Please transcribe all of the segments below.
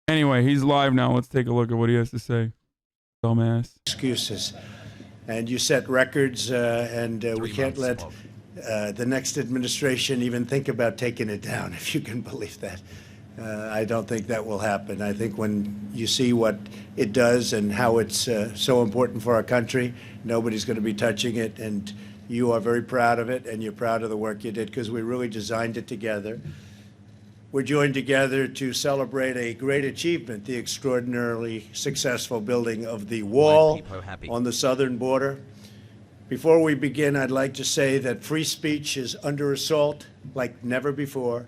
Anyway, he's live now. Let's take a look at what he has to say. Dumbass. Excuses. And you set records, and we can't let the next administration even think about taking it down, if you can believe that. I don't think that will happen. I think when you see what it does and how it's so important for our country, nobody's going to be touching it. And you are very proud of it, and you're proud of the work you did, because we really designed it together. We're joined together to celebrate a great achievement, the extraordinarily successful building of the wall on the southern border. Before we begin, I'd like to say that free speech is under assault like never before.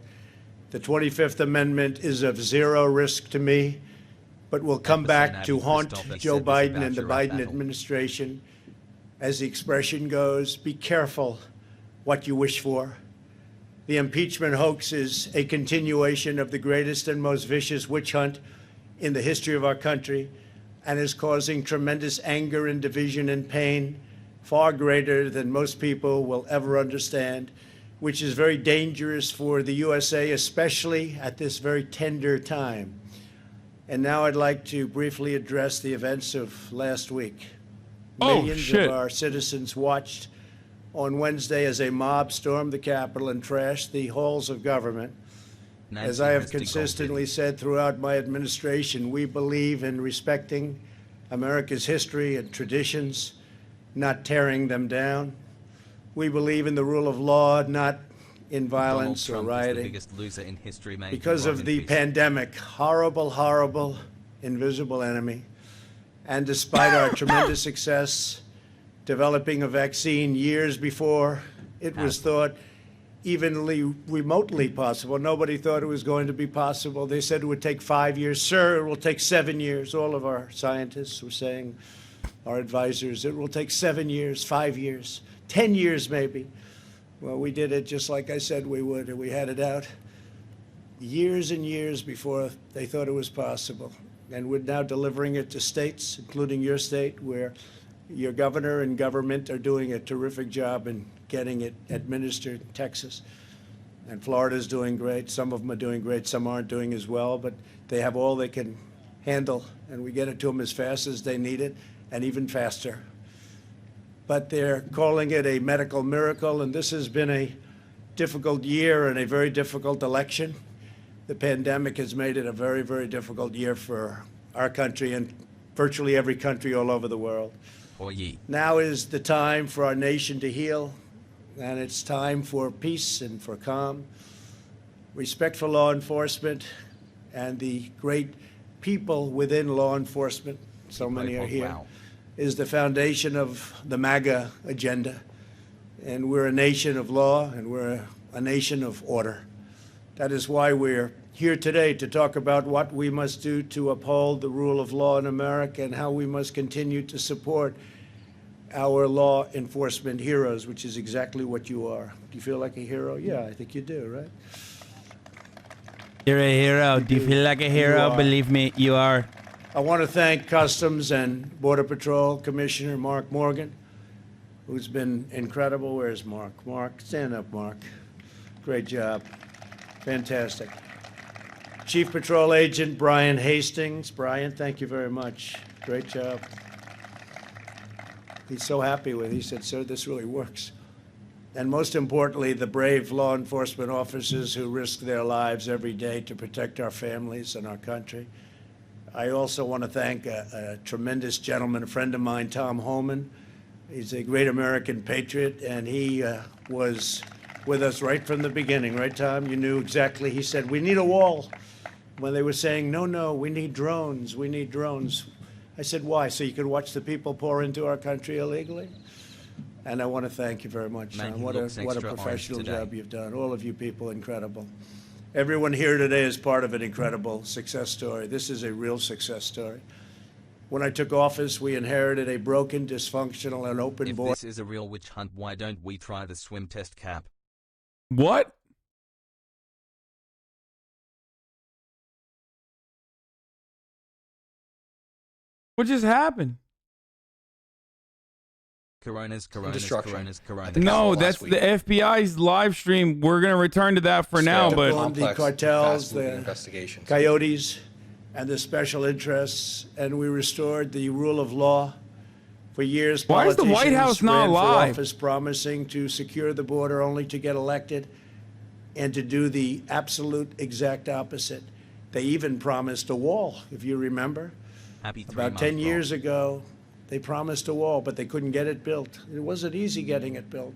The 25th Amendment is of zero risk to me, but will come back to haunt Joe Biden and the Biden administration. As the expression goes, be careful what you wish for. The impeachment hoax is a continuation of the greatest and most vicious witch hunt in the history of our country, and is causing tremendous anger and division and pain, far greater than most people will ever understand, which is very dangerous for the USA, especially at this very tender time. And now I'd like to briefly address the events of last week. Millions of our citizens watched on Wednesday as a mob stormed the Capitol and trashed the halls of government. As I have consistently said throughout my administration, we believe in respecting America's history and traditions, not tearing them down. We believe in the rule of law, not in violence or rioting. Because of the pandemic, horrible, horrible, invisible enemy, and despite our tremendous success developing a vaccine years before it was thought even remotely possible. Nobody thought it was going to be possible. They said it would take 5 years. Sir, it will take 7 years. All of our scientists were saying, our advisors, it will take 7 years, 5 years, 10 years maybe. Well, we did it just like I said we would, and we had it out years and years before they thought it was possible. And we're now delivering it to states, including your state, where your governor and government are doing a terrific job in getting it administered. Texas and Florida is doing great. Some of them are doing great. Some aren't doing as well, but they have all they can handle, and we get it to them as fast as they need it, and even faster. But they're calling it a medical miracle, and this has been a difficult year and a very difficult election. The pandemic has made it a very, very difficult year for our country and virtually every country all over the world. Now is the time for our nation to heal, and it's time for peace and for calm, respect for law enforcement and the great people within law enforcement, so many are here, is the foundation of the MAGA agenda. And we're a nation of law, and we're a nation of order. That is why we're here today to talk about what we must do to uphold the rule of law in America and how we must continue to support our law enforcement heroes, which is exactly what you are. Do you feel like a hero? Yeah, I think you do, right? You're a hero. Do you feel like a hero? Believe me, you are. I want to thank Customs and Border Patrol Commissioner Mark Morgan, who's been incredible. Where's Mark? Mark, stand up, Mark. Great job. Fantastic. Chief Patrol Agent Brian Hastings. Brian, thank you very much. Great job. He's so happy with it. He said, sir, this really works. And most importantly, the brave law enforcement officers who risk their lives every day to protect our families and our country. I also want to thank a tremendous gentleman, a friend of mine, Tom Homan. He's a great American patriot, and he was with us right from the beginning. Right, Tom? You knew exactly. He said, we need a wall. When they were saying, no, no, we need drones, we need drones. I said, why? So you can watch the people pour into our country illegally? And I want to thank you very much, Tom. What a professional job you've done. All of you people, incredible. Everyone here today is part of an incredible success story. This is a real success story. When I took office, we inherited a broken, dysfunctional, and open border. If this is a real witch hunt, why don't we try the swim test, Cap? What? What just happened? Coronas. No, that's the FBI's live stream. We're going to return to that for now, but the cartels, the coyotes, and the special interests, and we restored the rule of law. For years, Why is the White politicians House not ran for live? office promising to secure the border only to get elected and to do the absolute exact opposite. They even promised a wall, if you remember. Happy 3 About month 10 Bob. years ago, they promised a wall, but they couldn't get it built. It wasn't easy getting it built.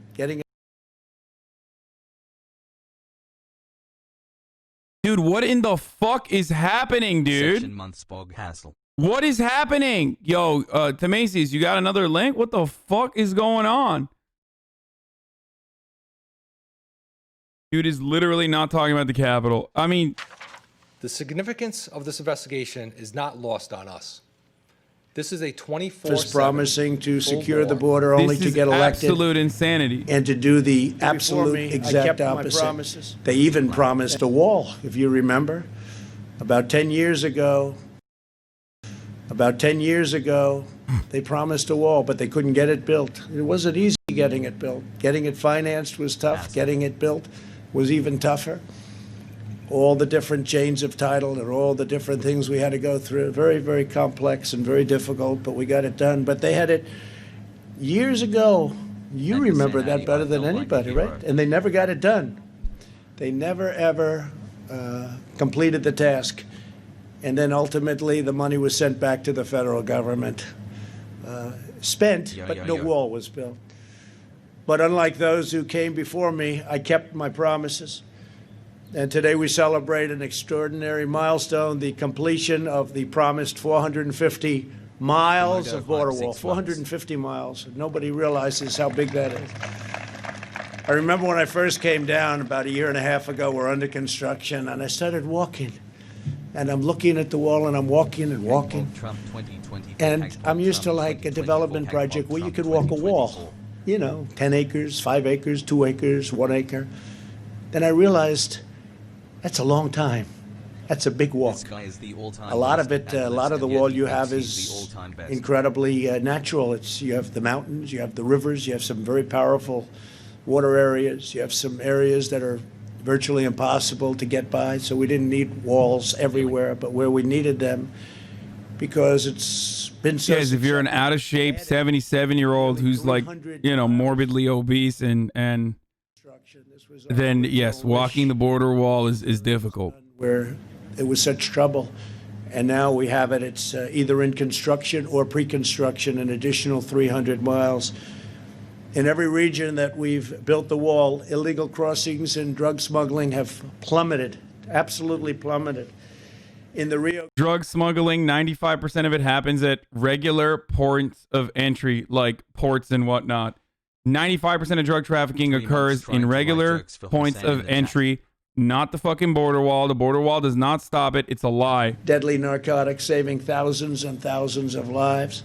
Dude, what in the fuck is happening, dude? Section month Spog hassle. What is happening? Yo, Tamaces, you got another link? What the fuck is going on? Dude is literally not talking about the Capitol. I mean, the significance of this investigation is not lost on us. This is a 24/7 office promising to secure the full-bore. border only this to is get elected absolute insanity. and to do the absolute me, I exact kept my opposite. promises. They even promised a wall, if you remember. About 10 years ago, they promised a wall, but they couldn't get it built. It wasn't easy getting it built. Getting it financed was tough. Getting it built was even tougher. All the different chains of title and all the different things we had to go through. Very, very complex and very difficult, but we got it done. But they had it years ago. You remember that better than anybody, right? And they never got it done. They never, ever completed the task. And then ultimately the money was sent back to the federal government. Spent, but no wall was built. But unlike those who came before me, I kept my promises. And today we celebrate an extraordinary milestone, the completion of the promised 450 miles of border wall. 450 miles. Nobody realizes how big that is. I remember when I first came down about a year and a half ago, we're under construction, and I started walking. And I'm looking at the wall, and I'm walking and walking. And I'm used to like a development project where you could walk a wall. You know, 10 acres, 5 acres, 2 acres, 1 acre. Then I realized that's a long time. That's a big walk. A lot of it, a lot of the wall you have is incredibly natural. You have the mountains, you have the rivers, you have some very powerful water areas. You have some areas that are virtually impossible to get by. So we didn't need walls everywhere, but where we needed them, because it's been so. Guys, if you're an out of shape 77-year-old who's like, you know, morbidly obese and then yes, walking the border wall is difficult. Where it was such trouble. And now we have it. It's either in construction or pre-construction, an additional 300 miles. In every region that we've built the wall, illegal crossings and drug smuggling have plummeted, absolutely plummeted. In the Rio, drug smuggling, 95% of it happens at regular ports of entry, like ports and whatnot. 95% of drug trafficking occurs in regular points of entry, not the fucking border wall. The border wall does not stop it. It's a lie. Deadly narcotics saving thousands and thousands of lives.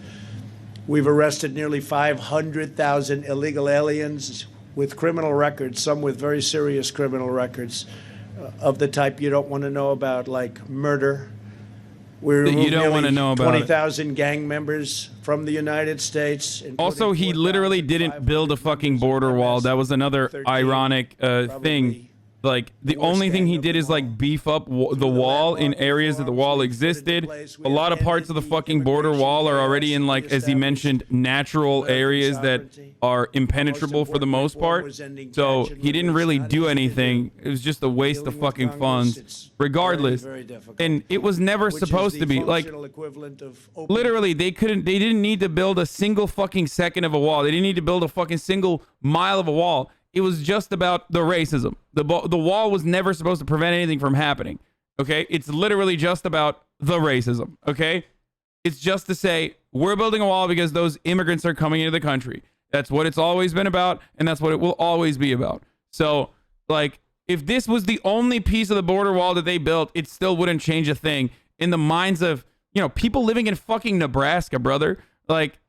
We've arrested nearly 500,000 illegal aliens with criminal records, some with very serious criminal records of the type you don't want to know about, like murder. We removed you don't want to know about 20,000 gang members from the United States. Also, he literally didn't build a fucking border wall. That was another ironic thing. Like, the only thing he did is, like, beef up the wall in areas that the wall existed. A lot of parts of the fucking border wall are already in, like, as he mentioned, natural areas that are impenetrable for the most part. So he didn't really do anything. It was just a waste of fucking funds, regardless. And it was never supposed to be. Like, literally, they didn't need to build a single fucking second of a wall. They didn't need to build a fucking single mile of a wall. It was just about the racism. The wall was never supposed to prevent anything from happening. Okay? It's literally just about the racism. Okay? It's just to say, we're building a wall because those immigrants are coming into the country. That's what it's always been about, and that's what it will always be about. So, like, if this was the only piece of the border wall that they built, it still wouldn't change a thing in the minds of, you know, people living in fucking Nebraska, brother. Like,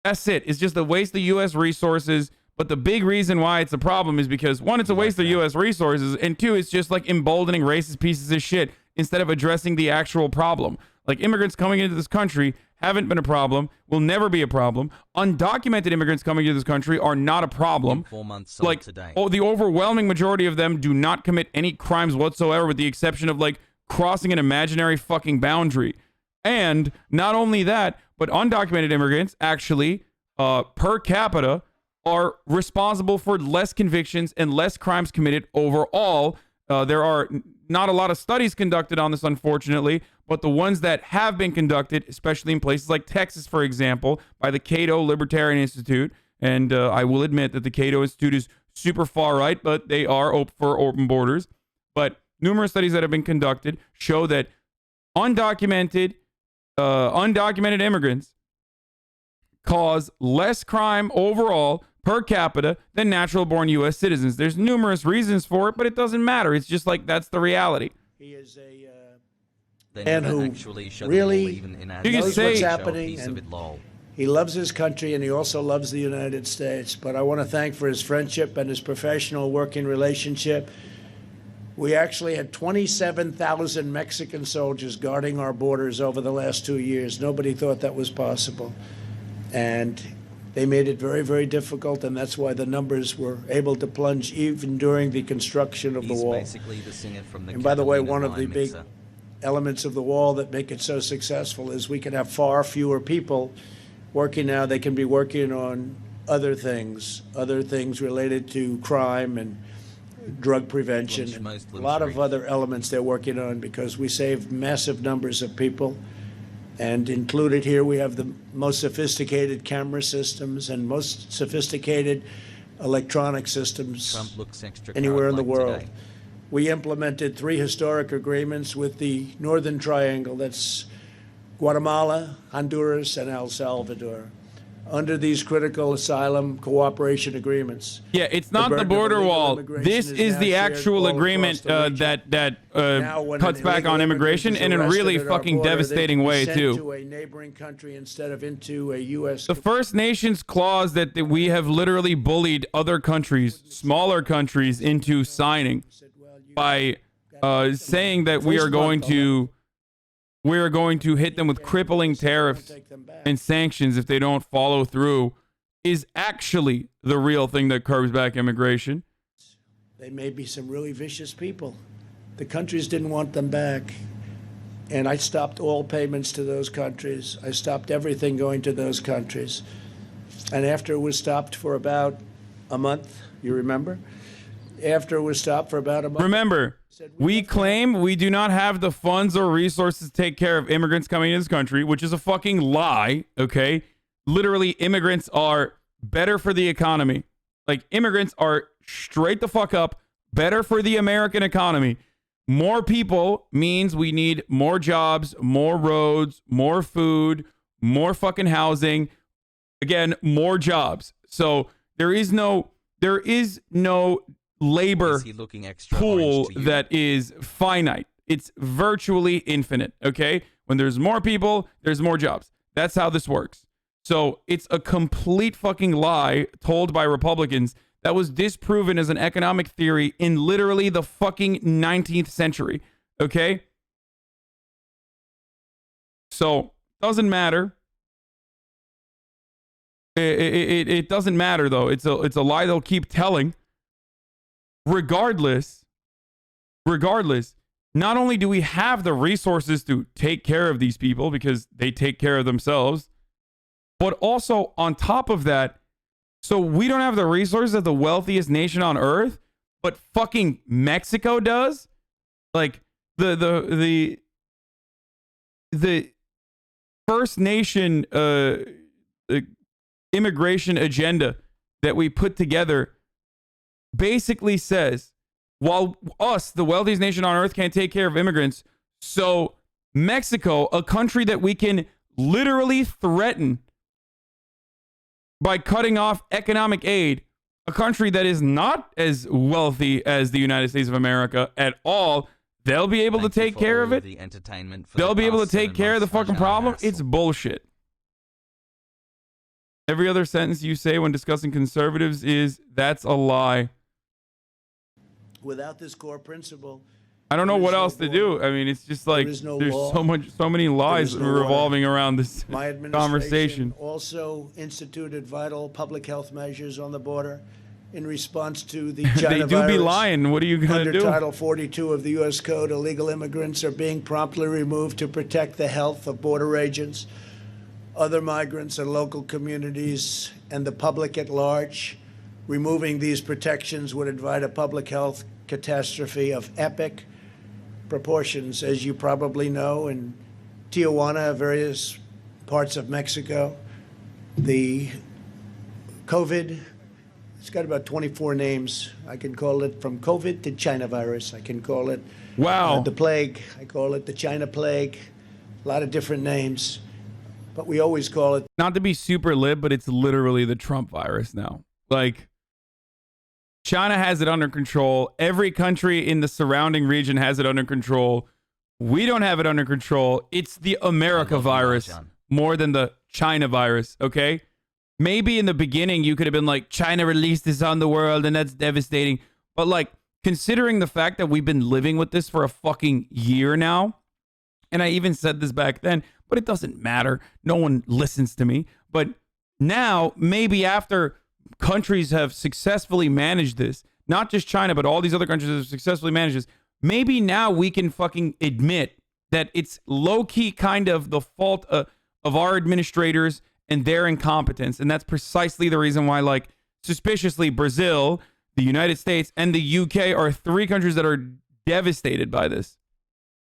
that's it. It's just a waste of U.S. resources. But the big reason why it's a problem is because, one, it's a waste of U.S. resources, and two, it's just like emboldening racist pieces of shit instead of addressing the actual problem. Like, immigrants coming into this country haven't been a problem, will never be a problem. Undocumented immigrants coming into this country are not a problem. 4 months like, today. The overwhelming majority of them do not commit any crimes whatsoever, with the exception of, like, crossing an imaginary fucking boundary. And not only that, but undocumented immigrants actually, per capita, are responsible for less convictions and less crimes committed overall. There are not a lot of studies conducted on this, unfortunately, but the ones that have been conducted, especially in places like Texas, for example, by the Cato Libertarian Institute, and I will admit that the Cato Institute is super far right, but they are for open borders. But numerous studies that have been conducted show that undocumented immigrants cause less crime overall per capita than natural-born U.S. citizens. There's numerous reasons for it, but it doesn't matter. It's just like that's the reality. He is a Man who really knows what's happening, and he loves his country, and he also loves the United States. But I want to thank for his friendship and his professional working relationship. We actually had 27,000 Mexican soldiers guarding our borders over the last 2 years. Nobody thought that was possible. And they made it very, very difficult, and that's why the numbers were able to plunge even during the construction of the wall. And by the way, one of the big elements of the wall that make it so successful is we can have far fewer people working now. They can be working on other things related to crime and drug prevention, and a lot of other elements they're working on, because we saved massive numbers of people. And included here, we have the most sophisticated camera systems and most sophisticated electronic systems anywhere in the world. We implemented 3 historic agreements with the Northern Triangle. That's Guatemala, Honduras, and El Salvador. Under these critical asylum cooperation agreements. Yeah, it's not the border wall. This is the actual agreement that cuts back on immigration in a really fucking devastating way, too. To a neighboring country instead of into a U.S. The First Nations clause that we have literally bullied other countries, smaller countries, into signing by saying that we are going to hit them with crippling tariffs and sanctions if they don't follow through, is actually the real thing that curbs back immigration. They may be some really vicious people. The countries didn't want them back. And I stopped all payments to those countries. I stopped everything going to those countries. And after it was stopped for about a month, you remember? After it was stopped for about a month. Remember, we claim we do not have the funds or resources to take care of immigrants coming into this country, which is a fucking lie, okay? Literally, immigrants are better for the economy. Like, immigrants are straight the fuck up, better for the American economy. More people means we need more jobs, more roads, more food, more fucking housing. Again, more jobs. So there is no labor pool that is finite. It's virtually infinite, okay? When there's more people, there's more jobs. That's how this works. So it's a complete fucking lie told by Republicans that was disproven as an economic theory in literally the fucking 19th century, okay? So, doesn't matter. It doesn't matter, though. It's a lie they'll keep telling. Regardless, not only do we have the resources to take care of these people because they take care of themselves, but also on top of that, so we don't have the resources of the wealthiest nation on earth, but fucking Mexico does. Like the First Nation immigration agenda that we put together basically says, while us, the wealthiest nation on earth, can't take care of immigrants, so Mexico, a country that we can literally threaten by cutting off economic aid, a country that is not as wealthy as the United States of America at all, they'll be able to take care of it. They'll be able to take care of the fucking problem. It's bullshit. Every other sentence you say when discussing conservatives is, that's a lie. Without this core principle, I don't know what else to do. I mean, it's just like there's so many lies revolving around this My administration conversation. also instituted vital public health measures on the border. in response to the China They do virus. be lying. What are you going Under to do? Title 42 of the U.S. Code, illegal immigrants are being promptly removed to protect the health of border agents, other migrants and local communities, and the public at large. Removing these protections would invite a public health catastrophe of epic proportions, as you probably know. In Tijuana, various parts of Mexico, the COVID, it's got about 24 names. I can call it from COVID to China virus. I can call it Wow. the plague. I call it the China plague. A lot of different names, but we always call it. Not to be super lib, but it's literally the Trump virus now. Like, China has it under control. Every country in the surrounding region has it under control. We don't have it under control. It's the America virus more than the China virus, okay? Maybe in the beginning you could have been like, China released this on the world and that's devastating. But like, considering the fact that we've been living with this for a fucking year now, and I even said this back then, but it doesn't matter. No one listens to me. But now, maybe after countries have successfully managed this, not just China, but all these other countries have successfully managed this, maybe now we can fucking admit that it's low-key kind of the fault of our administrators and their incompetence. And that's precisely the reason why, like, suspiciously, Brazil, the United States, and the UK are three countries that are devastated by this.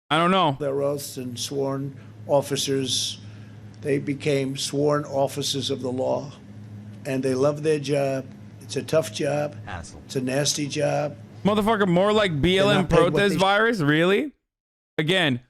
I don't know. Their oaths and sworn officers, they became sworn officers of the law, and they love their job. It's a tough job. Hassle. It's a nasty job. Motherfucker, more like BLM not paid what protest they virus? Really? Again,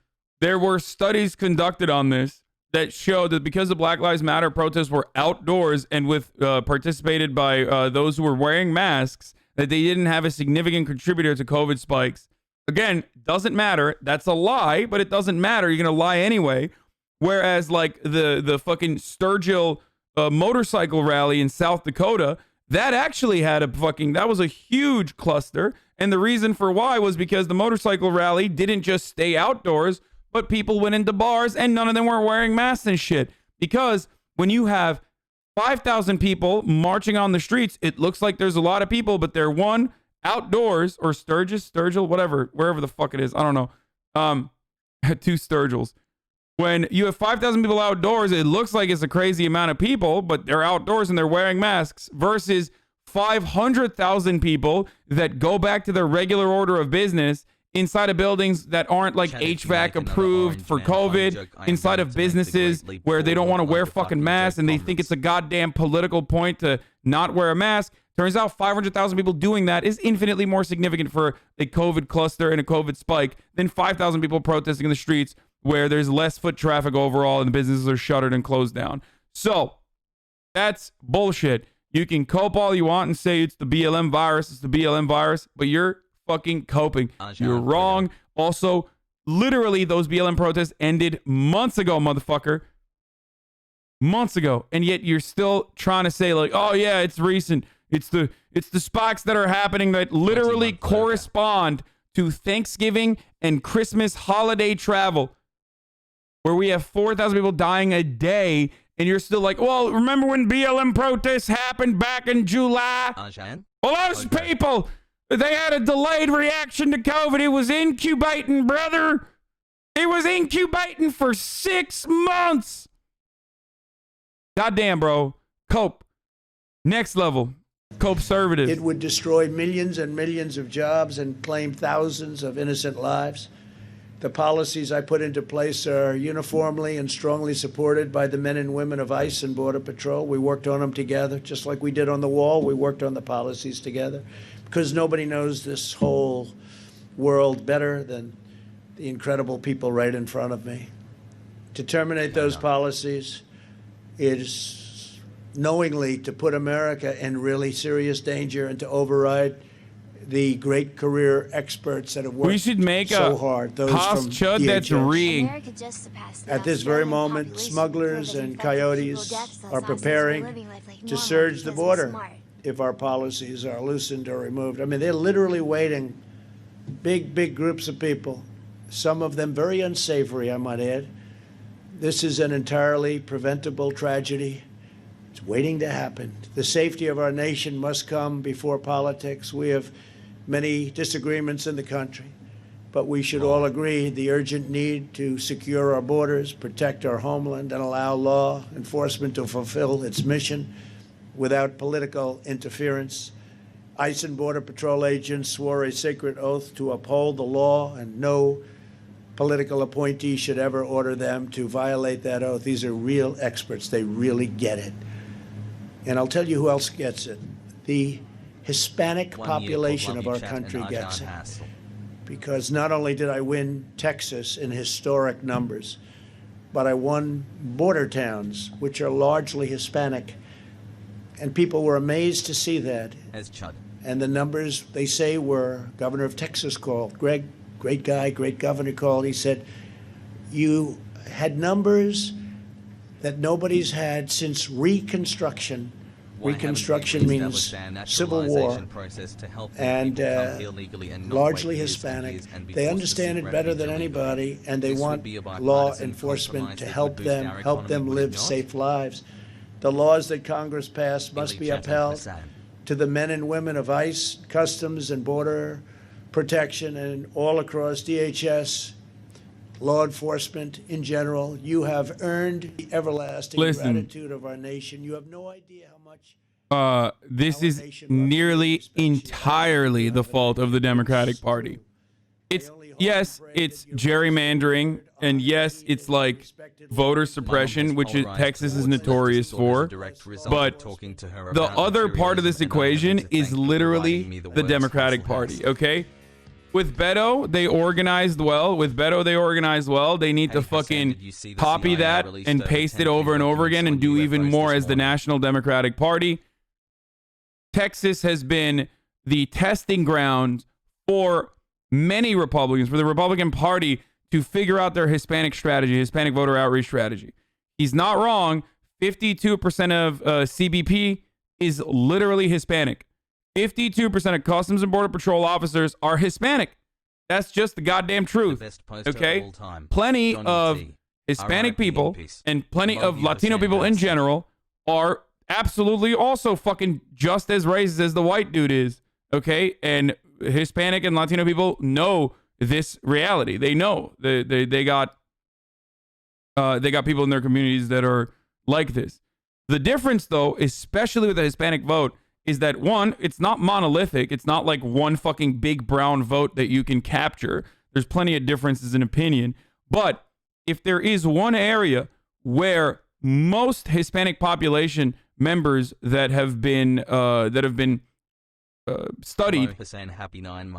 there were studies conducted on this that showed that because the Black Lives Matter protests were outdoors and with participated by those who were wearing masks, that they didn't have a significant contributor to COVID spikes. Again, doesn't matter. That's a lie, but it doesn't matter. You're going to lie anyway. Whereas like the fucking Sturgill motorcycle rally in South Dakota, that actually had that was a huge cluster. And the reason for why was because the motorcycle rally didn't just stay outdoors, but people went into bars and none of them were wearing masks and shit. Because when you have 5,000 people marching on the streets, it looks like there's a lot of people, but they're outdoors, or Sturgill, whatever, wherever the fuck it is. I don't know. Two Sturgills. When you have 5,000 people outdoors, it looks like it's a crazy amount of people, but they're outdoors and they're wearing masks, versus 500,000 people that go back to their regular order of business inside of buildings that aren't like HVAC approved for COVID, inside of businesses where they don't want to wear fucking masks and they think it's a goddamn political point to not wear a mask. Turns out 500,000 people doing that is infinitely more significant for a COVID cluster and a COVID spike than 5,000 people protesting in the streets where there's less foot traffic overall and the businesses are shuttered and closed down. So that's bullshit. You can cope all you want and say it's the BLM virus, but you're fucking coping. You're wrong. Also, literally, those BLM protests ended months ago, motherfucker. Months ago. And yet you're still trying to say like, oh yeah, it's recent. It's the spikes that are happening that literally correspond to Thanksgiving and Christmas holiday travel, where we have 4,000 people dying a day, and you're still like, well, remember when BLM protests happened back in July? Well, those people, they had a delayed reaction to COVID. It was incubating, brother. It was incubating for 6 months. Goddamn, bro. Cope. Next level. Cope-servative. It would destroy millions and millions of jobs and claim thousands of innocent lives. The policies I put into place are uniformly and strongly supported by the men and women of ICE and Border Patrol. We worked on them together, just like we did on the wall. We worked on the policies together, because nobody knows this whole world better than the incredible people right in front of me. To terminate those policies is knowingly to put America in really serious danger and to override the great career experts that have worked we should make so a hard. Those Haas from Chud that's DHS. reeing. At this very moment, smugglers and coyotes are preparing to surge the border if our policies are loosened or removed. I mean, they're literally waiting, big groups of people, some of them very unsavory, I might add. This is an entirely preventable tragedy. It's waiting to happen. The safety of our nation must come before politics. We have many disagreements in the country, but we should all agree the urgent need to secure our borders, protect our homeland, and allow law enforcement to fulfill its mission without political interference. ICE and Border Patrol agents swore a sacred oath to uphold the law, and no political appointee should ever order them to violate that oath. These are real experts. They really get it. And I'll tell you who else gets it. The Hispanic population of our country gets it. Because not only did I win Texas in historic numbers, but I won border towns, which are largely Hispanic. And people were amazed to see that. And the numbers, they say, were Governor of Texas called. Greg, great guy, great governor, called. He said, you had numbers that nobody's had since Reconstruction. Reconstruction means Civil War, and largely Hispanic. They understand it better than anybody, and they want law enforcement to help them live safe lives. The laws that Congress passed must be upheld. To the men and women of ICE, Customs, and Border Protection, and all across DHS, law enforcement in general, you have earned the everlasting gratitude of our nation. You have no idea how much. This is nearly entirely the fault of the Democratic Party. It's, yes, it's gerrymandering, and yes, it's like voter suppression, which Texas is notorious for. But the other part of this equation is literally the Democratic Party, okay? With Beto, they organized well. They need to fucking copy that and paste it over and over again and do even more as the National Democratic Party. Texas has been the testing ground for many Republicans, for the Republican Party to figure out their Hispanic strategy, Hispanic voter outreach strategy. He's not wrong. 52% of CBP is literally Hispanic. 52% of Customs and Border Patrol officers are Hispanic. That's just the goddamn truth. Okay? Plenty of Hispanic people and plenty of Latino people in general are absolutely also fucking just as racist as the white dude is. Okay? And Hispanic and Latino people know this reality. They know they got people in their communities that are like this. The difference, though, especially with the Hispanic vote, is that one, it's not monolithic. It's not like one fucking big brown vote that you can capture. There's plenty of differences in opinion. But if there is one area where most Hispanic population members that have been studied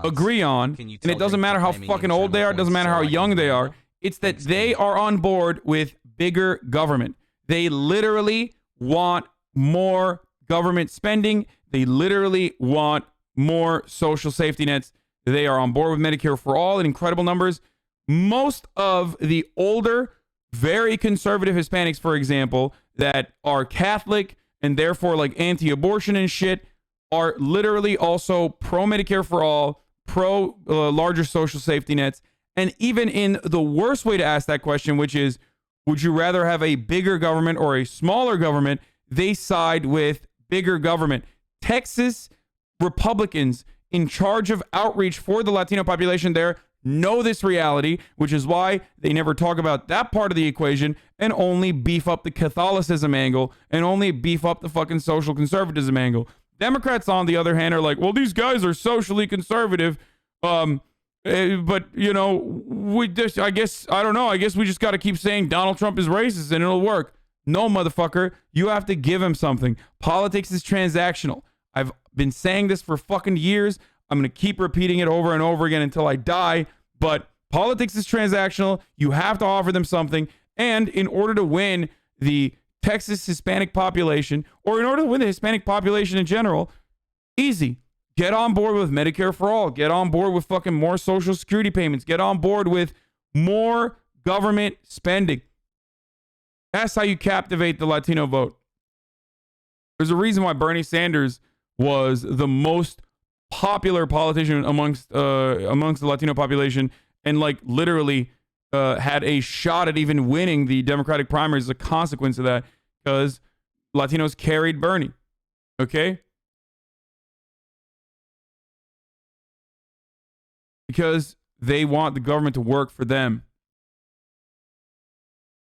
agree on, and it doesn't matter how fucking old they are, it doesn't matter how young they are, it's that they are on board with bigger government. They literally want more government spending. They literally want more social safety nets. They are on board with Medicare for all in incredible numbers. Most of the older, very conservative Hispanics, for example, that are Catholic and therefore like anti-abortion and shit, are literally also pro-Medicare for all, pro larger social safety nets. And even in the worst way to ask that question, which is, would you rather have a bigger government or a smaller government? They side with bigger government. Texas Republicans in charge of outreach for the Latino population there know this reality, which is why they never talk about that part of the equation and only beef up the Catholicism angle and only beef up the fucking social conservatism angle. Democrats, on the other hand, are like, well, these guys are socially conservative. But, you know, we just, I guess we just got to keep saying Donald Trump is racist and it'll work. No, motherfucker, you have to give him something. Politics is transactional. I've been saying this for fucking years. I'm going to keep repeating it over and over again until I die. But politics is transactional. You have to offer them something. And in order to win the Texas Hispanic population, or in order to win the Hispanic population in general, easy. Get on board with Medicare for all. Get on board with fucking more Social Security payments. Get on board with more government spending. That's how you captivate the Latino vote. There's a reason why Bernie Sanders was the most popular politician amongst the Latino population, and like literally had a shot at even winning the Democratic primaries as a consequence of that, because Latinos carried Bernie. Okay? Because they want the government to work for them.